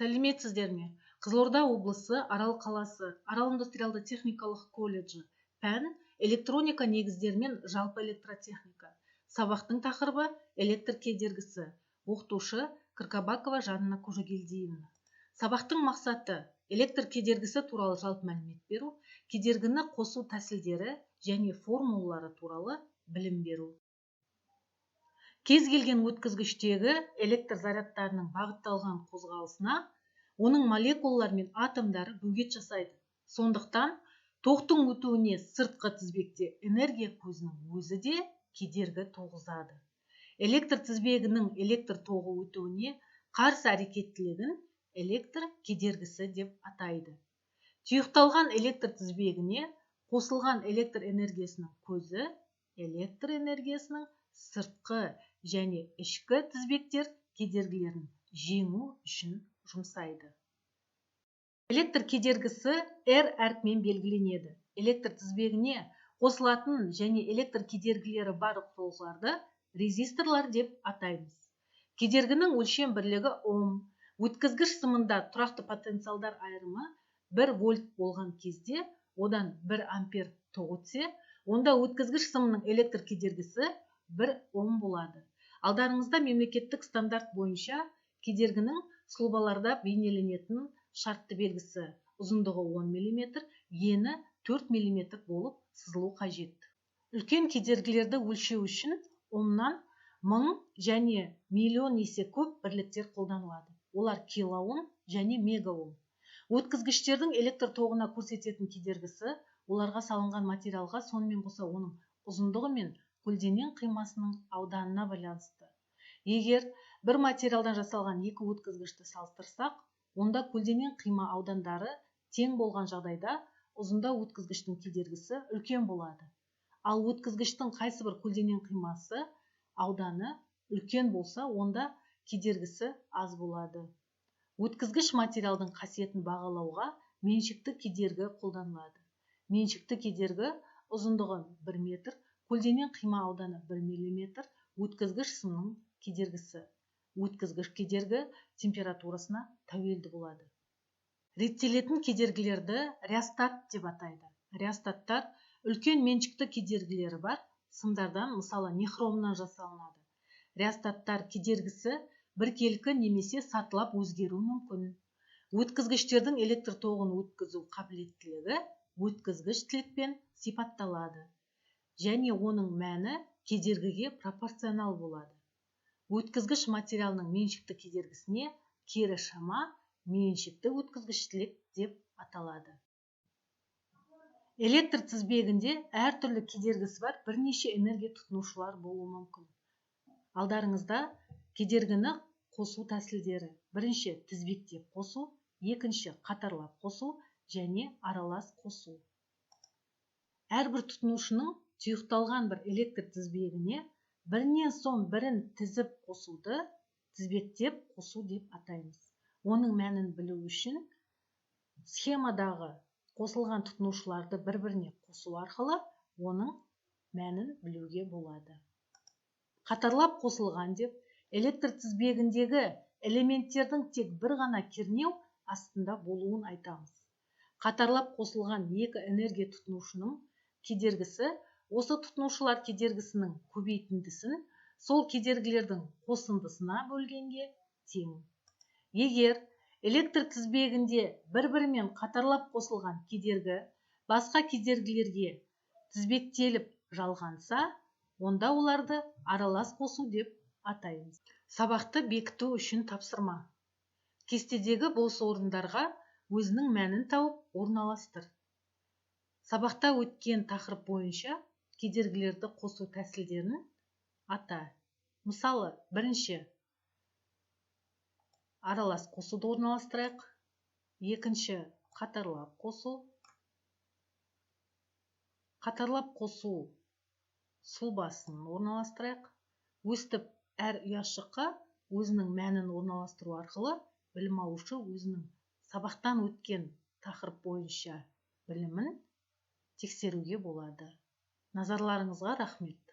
Сәлеметсіздер ме? Қызылорда облысы, Арал қаласы, Арал индустриалды техникалық колледжі, пән электроника негіздері мен жалпы электротехника. Сабақтың тақырыбы электр кедергісі. Оқытушы Кыркабакова Жанна Кожегелдиевна. Сабақтың мақсаты электр кедергісі туралы жалпы мәлімет беру, кедергіні қосу тәсілдері және формулалары туралы білім беру. Кез келген өткізгіштегі электр зарядтарының бағытталған қозғалысына оның молекулалар мен атомдары бөгет жасайды. Сондықтан тоқтың өтуіне сыртқы тізбекте энергия көзінің өзі де кедергі туғызады. Электр тізбегінің электр тоғы өтуіне қарсы әрекеттілігін электр кедергісі деп атайды. Тұйықталған электр тізбегіне қосылған электр энергиясының көзі электр энергиясының сыртқы және ішкі тізбектер кедергілерін жеңу үшін жұмсайды. Электр кедергісі R әрпімен белгіленеді. Электр тізбегіне қосылатын және электр кедергілері бар құрылғыларды резисторлар деп атаймыз. Кедергінің өлшем бірлігі Ом. Өткізгіш сымында тұрақты потенциалдар айырымы 1 вольт болған кезде одан 1 ампер тоқ өтсе, онда өткізгіш сымның электр кедергісі 1 Ом болады. Алдарыңызда мемлекеттік стандарт бойынша кедергінің сұлбаларда бейнеленетін шартты белгісі ұзындығы 10 мм, ені 4 мм болып сызылу қажет. Үлкен кедергілерді өлшеу үшін Омнан 1000 және миллион есе көп бірліктер қолданылады. Олар килоом және мегаом. Өткізгіштердің электр тоғына көрсететін кедергісі оларға салынған материалға, сонымен қоса оның ұзындығы мен көлденең қимасының ауданына байланысты. Егер бір материалдан жасалған екі өткізгішті салыстырсақ, онда көлденең қима аудандары тең болған жағдайда ұзындау өткізгіштің кедергісі үлкен болады. Ал өткізгіштің қайсы бір көлденең қимасы ауданы үлкен болса, онда кедергісі аз болады. Өткізгіш материалдың қасиетін бағалауға меншікті кедергі қолданылады. Меншікті кедергі ұзындығы 1 метр, көлденең қима ауданы 1 мм, өткізгіш сымның кедергісі. Өткізгіш кедергі температурасына тәуелді болады. Реттелетін кедергілерді реостат деп атайды. Реостаттар үлкен меншікті кедергілері бар сымдардан, мысалы нехромнан жасалынады. Реостаттар кедергісі біркелкі немесе сатылап өзгеруі мүмкін. Өткізгіштердің электр тоғын өткізу қабілеттілігі өткізгіштілікпен сипатталады және оның мәні кедергіге пропорционал болады. Өткізгіш материалының меншікті кедергісіне кері шама меншікті өткізгіштілік деп аталады. Электр тізбегінде әртүрлі кедергісі бар бірнеше энергия тұтынушылар болуы мүмкін. Алдарыңызда кедергіні қосу тәсілдері. Бірінші тізбектеп қосу, екінші қатарлап қосу және аралас қосу. Әрбір тұтынушының тұйықталған бір электр тізбегіне бірінен соң бірін тізіп қосуды тізбектеп қосу деп атаймыз. Оның мәнін білу үшін схемадағы қосылған тұтынушыларды бір-біріне қосу арқылы оның мәнін білуге болады. Қатарлап қосылған деп электр тізбегіндегі элементтердің тек бір ғана кернеу астында болуын айтамыз. Қатарлап қосылған екі энергия тұтынушының кедергісі осы тұтынушылар кедергісінің көбейтіндісін сол кедергілердің қосындысына бөлгенге тең. Егер электр тізбегінде бір-бірімен қатарлап қосылған кедергі басқа кедергілерге тізбектеліп жалғанса, онда оларды аралас қосу деп атаймыз. Сабақты бекіту үшін тапсырма. Кестедегі бос орындарға өзінің мәнін тауып орналастыр. Сабақта өткен тақырып бойынша кедергілерді қосу тәсілдерін ата. Мысалы, бірінші аралас қосуды орналастырайық. Екінші қатарлап қосу. Қатарлап қосу сұлбасын орналастырайық. Өстіп әр ұяшыққа өзінің мәнін орналастыру арқылы білім алушы өзінің сабақтан өткен тақырып бойынша білімін тексеруге болады. Назарларыңызға рахмет.